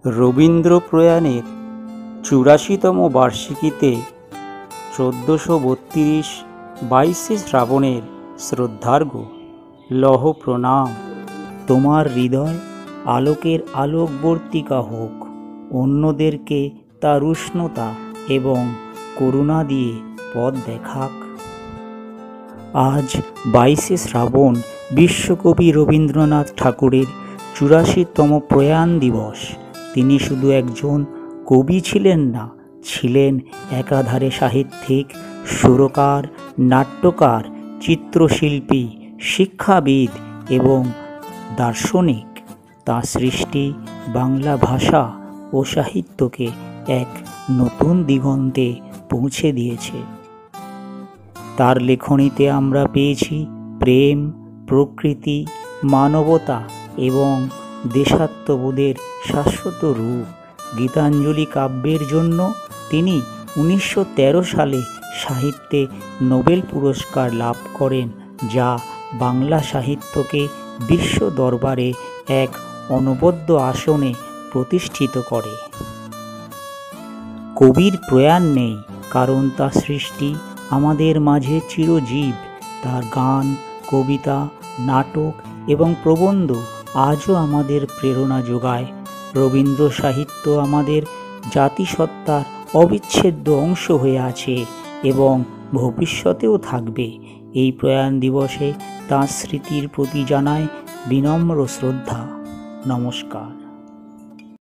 রবীন্দ্র প্রয়াণের ৮৪তম বার্ষিকীতে ১৪৩২ ২২শে শ্রাবণের শ্রদ্ধার্ঘ্য লহ প্রণাম। তোমার হৃদয় আলোকের আলোকবর্তিকা হোক, অন্যদেরকে তার উষ্ণতা এবং করুণা দিয়ে পথ দেখাক। আজ ২২শে শ্রাবণ বিশ্বকবি রবীন্দ্রনাথ ঠাকুরের ৮৪তম প্রয়াণ দিবস। তিনি শুধু একজন কবি ছিলেন না, ছিলেন একাধারে সাহিত্যিক, সুরকার, নাট্যকার, চিত্রশিল্পী, শিক্ষাবিদ এবং দার্শনিক। তাঁর সৃষ্টি বাংলা ভাষা ও সাহিত্যকে এক নতুন দিগন্তে পৌঁছে দিয়েছে। তার লেখনীতে আমরা পেয়েছি প্রেম, প্রকৃতি, মানবতা এবং দেশাত্মবোধের শাশ্বত রূপ। গীতাঞ্জলি কাব্যের জন্য তিনি ১৯১৩ সালে সাহিত্যে নোবেল পুরস্কার লাভ করেন, যা বাংলা সাহিত্যকে বিশ্ব দরবারে এক অনবদ্য আসনে প্রতিষ্ঠিত করে। কবির প্রয়াণ নেই, কারণ তার সৃষ্টি আমাদের মাঝে চিরজীব। তার গান, কবিতা, নাটক এবং প্রবন্ধ আজও আমাদের প্রেরণা যোগায়। রবীন্দ্র সাহিত্য আমাদের জাতিসত্তার অবিচ্ছেদ্য অংশ হয়ে আছে এবং ভবিষ্যতেও থাকবে। এই প্রয়াণ দিবসে তাঁর স্মৃতির প্রতি জানাই বিনম্র শ্রদ্ধা। নমস্কার।